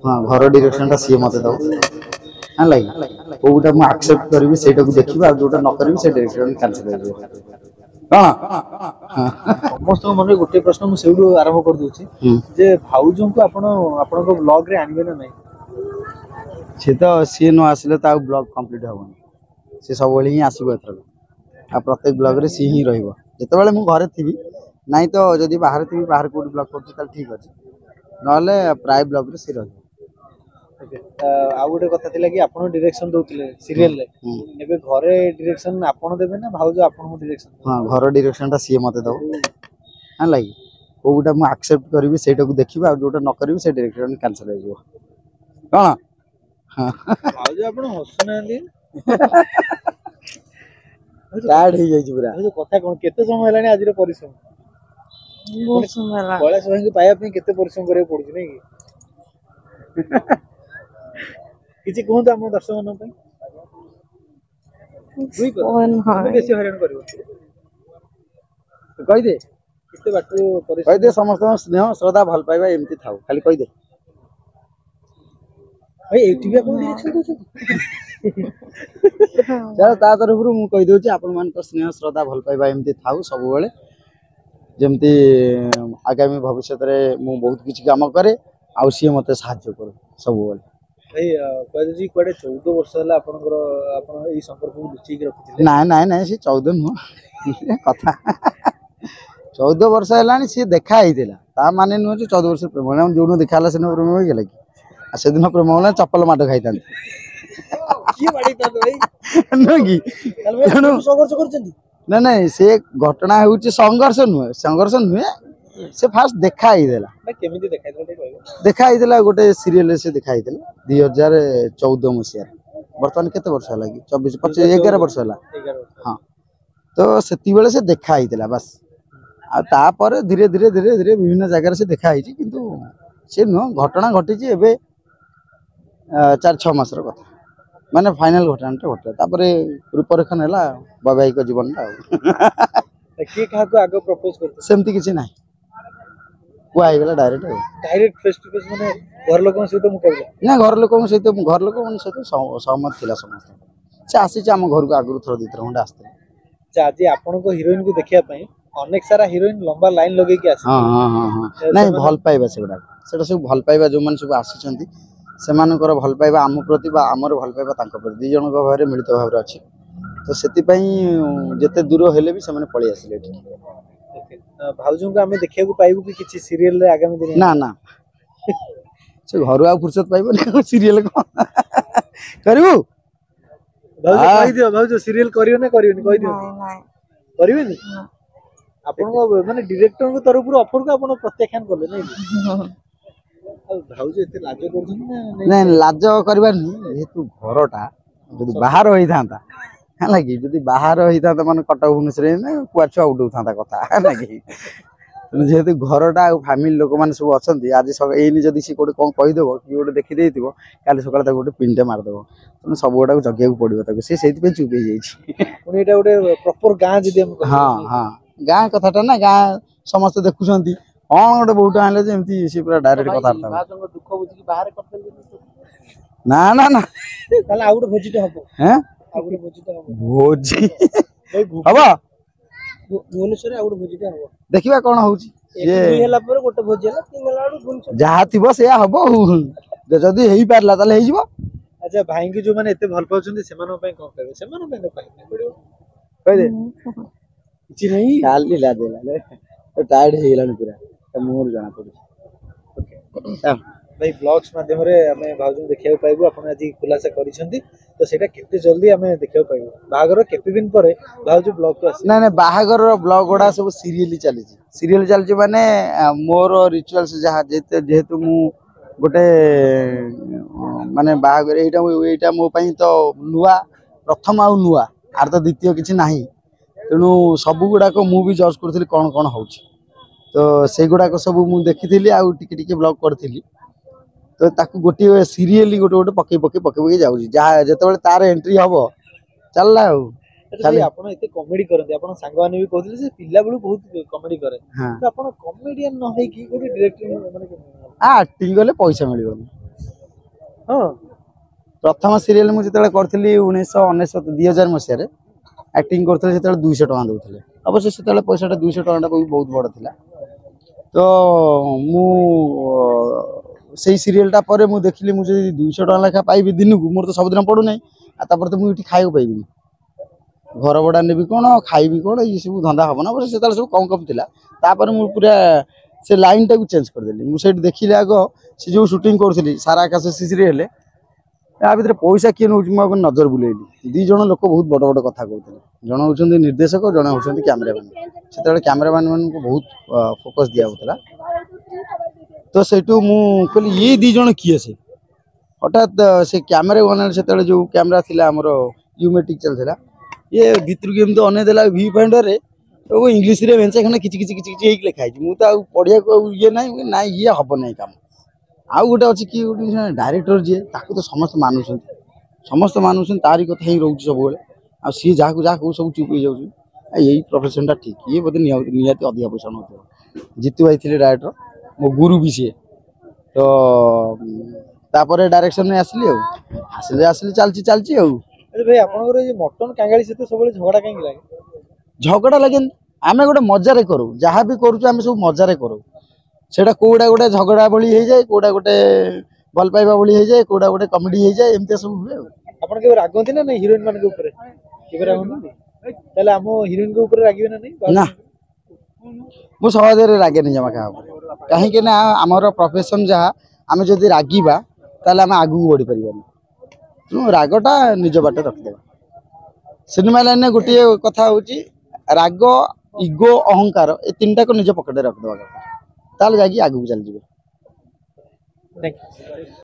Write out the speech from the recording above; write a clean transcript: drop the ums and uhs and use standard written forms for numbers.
हाँ घर डायरेक्शन टा सी मत दो हाँ लगे कोटा मुझे एक्सेप्ट करी से देखिए जोटा न करी से डायरेक्शन कैंसिल हो समस्त मन गोटे प्रश्न मुझे आरंभ कर दूसरी भाउज को आपण ब्लॉग रे आनबे ना नहीं सी तो सी न आसिले तो ब्लॉग कंप्लीट हेनी सी सब ही आसो एथर आ प्रत्येक ब्लॉग रे सी ही रहिबो जेतेबेले मु घरे थी नहीं तो जदि बाहर थी बाहर कोड ब्लॉग कर ठीक अच्छे ना प्राय ब्लॉग रे सी रहिबो आ गोटे कथा थिला कि आपण डायरेक्शन दोतिले सीरियल रे एबे घरे डायरेक्शन आपण देबे ना भाउज आपण को डायरेक्शन हां घर डायरेक्शन टा सी मते दो हां लागी कोटा मु एक्सेप्ट करी सेटा को देखिबा जोटा न करी से डायरेक्शन कैंसिल हो जिवो कोन हां भाउज आपण हसना दी टाइड हो जाई पूरा जो कथा कोन केते समय लानी आज रे परिश्रम बहुत समय ला बड़ा समय के पाया पे केते परिश्रम करे पड़ुछ नै कि किछि कहूं हम दर्शक मन पे दुई पर बेसी हरण करिवो कहि दे किते बाटू परिश्रम कहि दे समस्त स्नेह श्रद्धा भल पाइबा एमती थाउ खाली कहि दे भाई एटी भी अपन डायरेक्शन दोछ चल ता तरफ मु कहि दोछि आपन मान को स्नेह श्रद्धा भल पाइबा एमती थाउ सब बेले जेमती आगामी भविष्य रे मु बहुत किछि काम करे आ सी मते सहायता करू सब बेले भाई कहदे जी कोडे 14 वर्ष हला आपन ई संपर्क को लुचि के रखिथिले ना ना ना सी 14 नु कथा 14 वर्ष हलानी सी देखा आइतिला ता माने नु 14 वर्ष प्रेम हम जोनो देखाला से प्रेम हो गेला कि आ से दिन प्रेम होला चप्पल माड खाइतान की बाड़ी ता भाई न की संघर्ष करचंदी ना ना से घटना होउची संघर्ष नुहे से फास्ट देखा आइदेला ना केमिति देखाइतले कहबो देखा आइदेला गोटे सीरियल से देखा आइदेला 2014 मसिया वर्तमान केते वर्ष हला कि 24 25 11 वर्ष हला 11 हां तो सेती बेले से देखा आइदेला बस आ ता पर धीरे धीरे धीरे धीरे विभिन्न जगह से देखा आइची किंतु से न घटना घटिची एबे 4-6 मासर कथा माने फाइनल घटनाटा घटला तापरे रूपरेखन हला वैवाहिक जीवनटा के कहा को आगो प्रपोज करते सेमती किछि नाही को आई गेला डायरेक्ट फेस टू फेस माने घर लोगन सहित मु कहला ना घर लोक सहित सहमत थिला समस्त से आसी हम घर को आगु थोड़ा दी थोड़ा आसते आज आपण को हीरोइन को देखिया पई अनेक सारा हीरोइन लंबा लाइन लगे के आसी हां हां हां नहीं भल पाइबा सेटा सब भल पाइबा जो मन सब आसीचंती सेमानकर भल पाइबा आम प्रति बा आमर भल पाइबा तांको प्रति दी जन को भारे मिलित भाव अछि तो सेति पई जते दूर हेले भी सेमाने पळी आसिले ठीक भाउजों को हमें देखिया को पाइबो कि किछि सीरियल रे आगामी दिन ना ना से घर आ फुर्सत पाइबो ना सीरियल को करबो भाउजो कहि दियो भाउजो सीरियल करियो ना कहि दियो नहीं करिवे नि आपण को माने डायरेक्टर को तरफ ऑफर को आपण प्रत्याख्यान करले नै भाउजो एते लाज करछन ना नहीं लाज करबा नहीं जेतु घरटा जदि बाहर होई थांता है कि जदि बाहर होई थांता माने कटक भुवनेश्वर ने कुआ छुआ उडौ थांता कथा है कि जेहेतु घरटा आ फैमिली लोक माने सब अछंती आज एनी जदि सी कोटे कोन कहि देबो कि गोटे देखि देइतिबो काली सकाळ ता गोटे पिनटे मार देबो तने सब गोटा को जगिया को पड़िबो ताको से सेति पे चुप हो जाईछि पुनी एटा गोटे प्रॉपर गां जदि हम हां हां गां कथाटा ना गां समस्त देखुछंती हां गोटे बहुत आले जे एमती सी पूरा डायरेक्ट कथा था भाउजों को दुख बुझी कि बाहर करते ना ना ना ताले आ गोटे भोजिटे हबो हैं आ गोटे भोजिटे हबो भोजी भाई हबो भुवनेश्वर आ गोटे भोजिटे हबो देखिबा कोन होउची ये हेला पर गोटे भोजी हला तीन हला भुवनेश्वर जहा थिबो से हबो जदी हेई पारला ताले हेई जिवो अच्छा भाई की जो माने एते भल पाउछन सेमानो पय कोन कहबे सेमानो पय न कहबे पड़ियो कह दे किछि नहीं खाली ला देला ले तो टायर्ड हे गेलानी पूरा मोर जाना पड़े भाई ब्लॉग्स माध्यम रे हमें भाउजन देखिया पाइबो आपण आज खुलासा करिसंती तो सेटा केते जल्दी हमें देखिया पाइबो बागर केते दिन परे भाउज ब्लॉग को आसी ना ना बाहागर ब्लॉग गोडा सब सीरियल चली माने मोर रिचुअल्स जहा जेहेतु मु गोटे माने बाहागर एटा मो पई तो नुआ प्रथम आ नुआ आर तो द्वितीय किछि नाही तेणु सब गुडा को मु भी जज करथिली कोन कोन होउची तो से गुडा को सब मु देखिथिली आ टिके टिके ब्लॉग करथिली तो ताकू गोटे सीरियली गोटे पके जाउची जहा जेतेबेले तार एंट्री हबो चलला खाली आपण एते कॉमेडी करते आपण सांगवानी भी कहथिले से पिल्ला बेलु बहुत कॉमेडी करे तो आपण कॉमेडियन न होई की गोटे डायरेक्टर माने एक्टिंग गले पैसा मिलिबो ହଁ प्रथम सीरियल मुझे करी 1999 मसीह एक्टिंग करते 200 टका दूसरे अवश्य से पैसा 200 टका भी बहुत बड़ था तो मु से सीरियलटा पर मुझे देखिली मुझे 200 टका लेखा पाइबी दिन को मोर तो सबदिन पड़ूना आपर तो मुझे खाई पाइबी घर भड़ा नेबी कौन खाइबी कौन ये सब धंदा हम ना बस से सब कम कम था मुझे पूरा से लाइन टाक चेंज करदेली मुझे देखिले आग से जो शूटिंग करी सारा आकाश सीरियल या भितर पैसा किए नौ नजर बुलेली दी जन लोक बहुत बड़ बड़ कथा कहते जन होती निर्देशक जन होती कैमेरामैन से कैमेरामैन मान को बहुत फोकस दिया होता तो सेठू मुझे ये दी जन किए से हठात से कैमेरा से जो कैमेरा थी आमर यूमेटिक चलता ये भितर की एमती अनेदेला व्यू फाइंडर वो इंग्लीश रे भेंचे खाने किछि किछि किछि किछि लिखाई मुझे पढ़िया ये ना ये हम ना काम आउ गोटे अच्छी कि डायरेक्टर जी ताकू तो समस्त मानुस तारी कथा ही रोच सब आ सी जहाँ जहाँ कौ सब चुप हो यही प्रोफेशन ठीक ये बोलते निहाती अधिक पैसा नौ जीतू भाई थे डायरेक्टर मो गुरु भी सी तो तापर डायरेक्शन में आसली आसले आसले चलची चलची अरे भाई आपनकर ये मटन कांगाली से सब झगड़ा कहीं लगे झगड़ा लगे आम गोटे मजारे करूँ जहाँ भी करूँ आम सब मजारे करूँ सेटा कोड़ा गोटे झगड़ा भली हो जाए कोड़ा गोटे भल पाइबा भली हो जाए कोड़ा गोटे कमेडी हो जाए एमती सब हुए आपन के रागंती ना नहीं हीरोइन मान के ऊपर केबे रागंती ताले हम हीरोइन के ऊपर रागिबे ना नहीं ना मु सहजरे रागे नहीं जमा क्या कहीं ना आमर प्रोफेशन जहाँ आम जदि रागिबा ताले आम आगू बढ़ी परिबानी तेणु रागटा निज बाटे रखिदेबा सिनेमा लाइन गोटे कथा होची राग इगो अहंकार ए तीनटा को निज पकेट रखदेबा ताले जाकी आगू चल जीवे थैंक यू